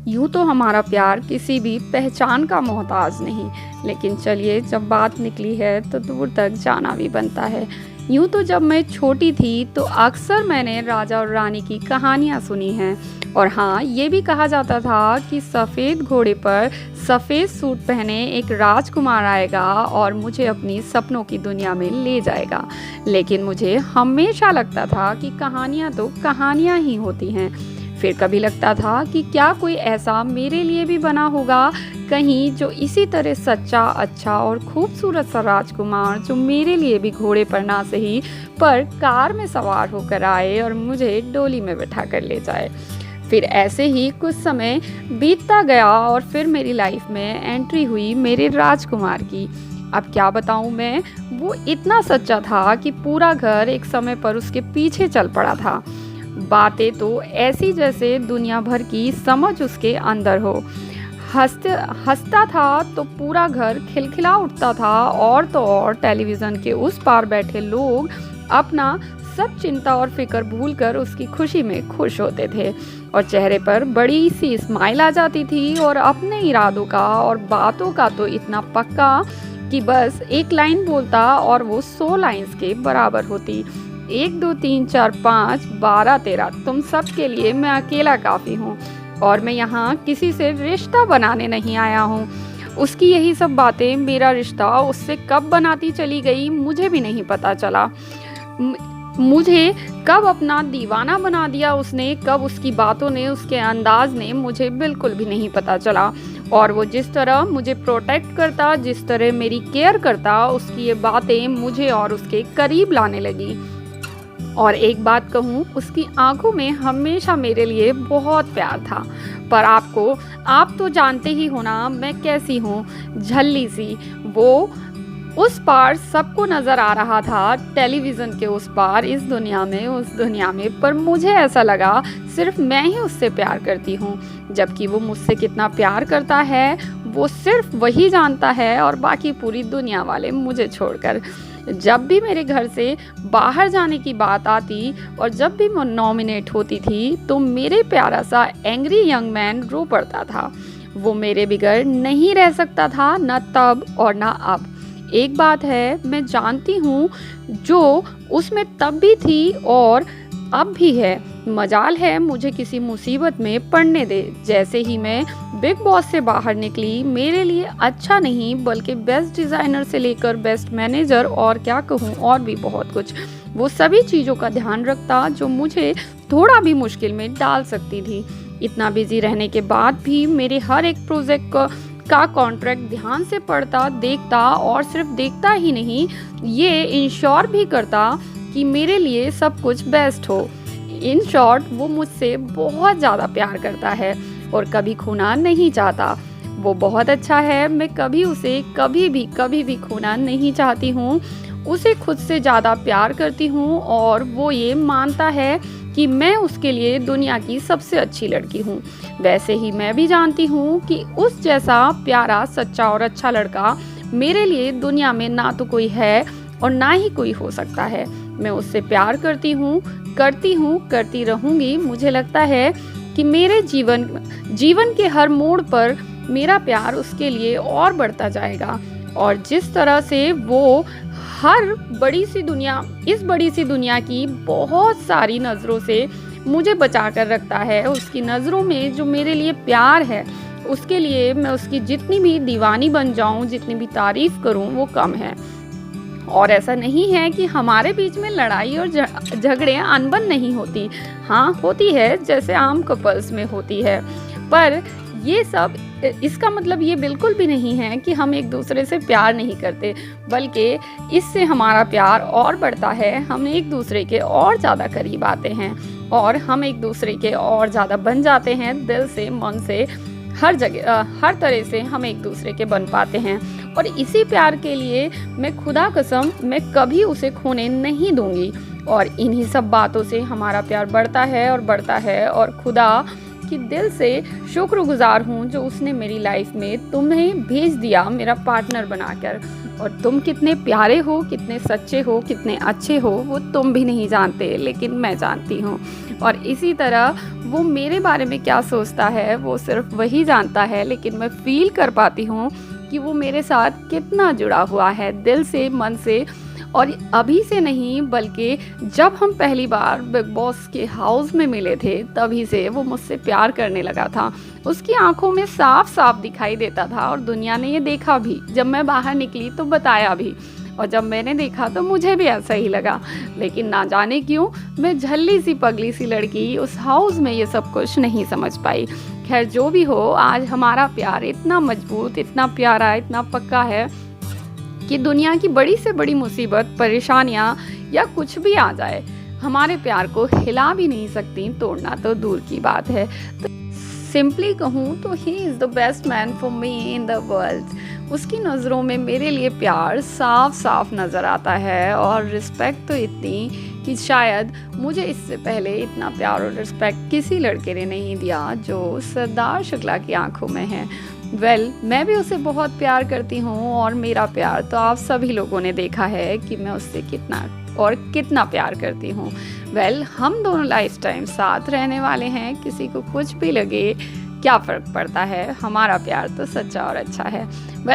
यूँ तो हमारा प्यार किसी भी पहचान का मोहताज नहीं, लेकिन चलिए जब बात निकली है तो दूर तक जाना भी बनता है। यूँ तो जब मैं छोटी थी तो अक्सर मैंने राजा और रानी की कहानियाँ सुनी हैं, और हाँ, ये भी कहा जाता था कि सफ़ेद घोड़े पर सफ़ेद सूट पहने एक राजकुमार आएगा और मुझे अपनी सपनों की दुनिया में ले जाएगा। लेकिन मुझे हमेशा लगता था कि कहानियाँ तो कहानियाँ ही होती हैं। फिर कभी लगता था कि क्या कोई ऐसा मेरे लिए भी बना होगा कहीं, जो इसी तरह सच्चा, अच्छा और खूबसूरत सा राजकुमार, जो मेरे लिए भी घोड़े पर ना सही पर कार में सवार होकर आए और मुझे डोली में बैठा कर ले जाए। फिर ऐसे ही कुछ समय बीतता गया और फिर मेरी लाइफ में एंट्री हुई मेरे राजकुमार की। अब क्या बताऊं मैं, वो इतना सच्चा था कि पूरा घर एक समय पर उसके पीछे चल पड़ा था। बातें तो ऐसी जैसे दुनिया भर की समझ उसके अंदर हो। हंसता था तो पूरा घर खिलखिला उठता था, और तो और टेलीविज़न के उस पार बैठे लोग अपना सब चिंता और फिक्र भूलकर उसकी खुशी में खुश होते थे, और चेहरे पर बड़ी सी स्माइल आ जाती थी। और अपने इरादों का और बातों का तो इतना पक्का कि बस एक लाइन बोलता और वो 100 लाइन्स के बराबर होती। 1 2 3 4 5 12 13, तुम सब के लिए मैं अकेला काफ़ी हूँ, और मैं यहाँ किसी से रिश्ता बनाने नहीं आया हूँ। उसकी यही सब बातें मेरा रिश्ता उससे कब बनाती चली गई मुझे भी नहीं पता चला। मुझे कब अपना दीवाना बना दिया उसने, कब उसकी बातों ने, उसके अंदाज ने, मुझे बिल्कुल भी नहीं पता चला। और वो जिस तरह मुझे प्रोटेक्ट करता, जिस तरह मेरी केयर करता, उसकी ये बातें मुझे और उसके करीब लाने लगी। और एक बात कहूँ, उसकी आंखों में हमेशा मेरे लिए बहुत प्यार था। पर आप तो जानते ही हो ना मैं कैसी हूँ, झल्ली सी। वो उस पार सबको नज़र आ रहा था, टेलीविज़न के उस पार, इस दुनिया में, उस दुनिया में, पर मुझे ऐसा लगा सिर्फ मैं ही उससे प्यार करती हूँ, जबकि वो मुझसे कितना प्यार करता है वो सिर्फ वही जानता है, और बाकी पूरी दुनिया वाले मुझे छोड़कर। जब भी मेरे घर से बाहर जाने की बात आती और जब भी मैं नॉमिनेट होती थी तो मेरे प्यारा सा एंग्री यंग मैन रो पड़ता था। वो मेरे बिगड़ नहीं रह सकता था, ना तब और ना अब। एक बात है मैं जानती हूँ, जो उसमें तब भी थी और अब भी है, मजाल है मुझे किसी मुसीबत में पड़ने दे। जैसे ही मैं बिग बॉस से बाहर निकली, मेरे लिए अच्छा नहीं बल्कि बेस्ट डिज़ाइनर से लेकर बेस्ट मैनेजर और क्या कहूँ और भी बहुत कुछ, वो सभी चीज़ों का ध्यान रखता जो मुझे थोड़ा भी मुश्किल में डाल सकती थी। इतना बिजी रहने के बाद भी मेरे हर एक प्रोजेक्ट का कॉन्ट्रैक्ट ध्यान से पढ़ता, देखता, और सिर्फ देखता ही नहीं, ये इंश्योर भी करता कि मेरे लिए सब कुछ बेस्ट हो। इन शॉर्ट, वो मुझसे बहुत ज़्यादा प्यार करता है और कभी खोना नहीं चाहता। वो बहुत अच्छा है, मैं कभी उसे कभी भी खोना नहीं चाहती हूँ। उसे खुद से ज़्यादा प्यार करती हूँ, और वो ये मानता है कि मैं उसके लिए दुनिया की सबसे अच्छी लड़की हूँ। वैसे ही मैं भी जानती हूँ कि उस जैसा प्यारा, सच्चा और अच्छा लड़का मेरे लिए दुनिया में ना तो कोई है और ना ही कोई हो सकता है। मैं उससे प्यार करती हूँ, करती रहूँगी। मुझे लगता है कि मेरे जीवन के हर मोड़ पर मेरा प्यार उसके लिए और बढ़ता जाएगा, और जिस तरह से वो इस बड़ी सी दुनिया की बहुत सारी नज़रों से मुझे बचा कर रखता है, उसकी नज़रों में जो मेरे लिए प्यार है, उसके लिए मैं उसकी जितनी भी दीवानी बन जाऊं, जितनी भी तारीफ़ करूं, वो कम है। और ऐसा नहीं है कि हमारे बीच में लड़ाई और झगड़े अनबन नहीं होती। हाँ, होती है, जैसे आम कपल्स में होती है, पर ये सब, इसका मतलब ये बिल्कुल भी नहीं है कि हम एक दूसरे से प्यार नहीं करते, बल्कि इससे हमारा प्यार और बढ़ता है। हम एक दूसरे के और ज़्यादा करीब आते हैं, और हम एक दूसरे के और ज़्यादा बन जाते हैं, दिल से, मन से, हर जगह, हर तरह से हम एक दूसरे के बन पाते हैं। और इसी प्यार के लिए मैं खुदा कसम, मैं कभी उसे खोने नहीं दूंगी। और इन्हीं सब बातों से हमारा प्यार बढ़ता है और बढ़ता है, और खुदा की दिल से शुक्रगुजार हूँ जो उसने मेरी लाइफ में तुम्हें भेज दिया मेरा पार्टनर बनाकर। और तुम कितने प्यारे हो, कितने सच्चे हो, कितने अच्छे हो, वो तुम भी नहीं जानते, लेकिन मैं जानती हूँ। और इसी तरह वो मेरे बारे में क्या सोचता है वो सिर्फ वही जानता है, लेकिन मैं फ़ील कर पाती हूँ कि वो मेरे साथ कितना जुड़ा हुआ है दिल से, मन से। और अभी से नहीं बल्कि जब हम पहली बार बिग बॉस के हाउस में मिले थे तभी से वो मुझसे प्यार करने लगा था। उसकी आंखों में साफ साफ दिखाई देता था और दुनिया ने ये देखा भी। जब मैं बाहर निकली तो बताया भी, और जब मैंने देखा तो मुझे भी ऐसा ही लगा। लेकिन ना जाने क्यों मैं झल्ली सी पगली सी लड़की उस हाउस में ये सब कुछ नहीं समझ पाई। खैर जो भी हो, आज हमारा प्यार इतना मजबूत, इतना प्यारा, इतना पक्का है कि दुनिया की बड़ी से बड़ी मुसीबत, परेशानियाँ या कुछ भी आ जाए, हमारे प्यार को हिला भी नहीं सकती, तोड़ना तो दूर की बात है। तो सिंपली कहूँ तो he is the best man for me in the world. उसकी नज़रों में मेरे लिए प्यार साफ साफ नज़र आता है, और रिस्पेक्ट तो इतनी कि शायद मुझे इससे पहले इतना प्यार और रिस्पेक्ट किसी लड़के ने नहीं दिया जो सरदार शुक्ला की आंखों में है। मैं भी उसे बहुत प्यार करती हूँ, और मेरा प्यार तो आप सभी लोगों ने देखा है कि मैं उससे कितना प्यार करती हूँ। हम दोनों लाइफ टाइम साथ रहने वाले हैं। किसी को कुछ भी लगे, क्या फ़र्क पड़ता है, हमारा प्यार तो सच्चा और अच्छा है।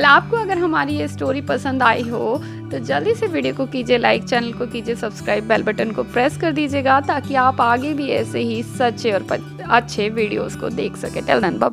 आपको अगर हमारी ये स्टोरी पसंद आई हो तो जल्दी से वीडियो को कीजिए लाइक, चैनल को कीजिए सब्सक्राइब, बेल बटन को प्रेस कर दीजिएगा ताकि आप आगे भी ऐसे ही सच्चे और अच्छे वीडियोस को देख सकें। Till then bye.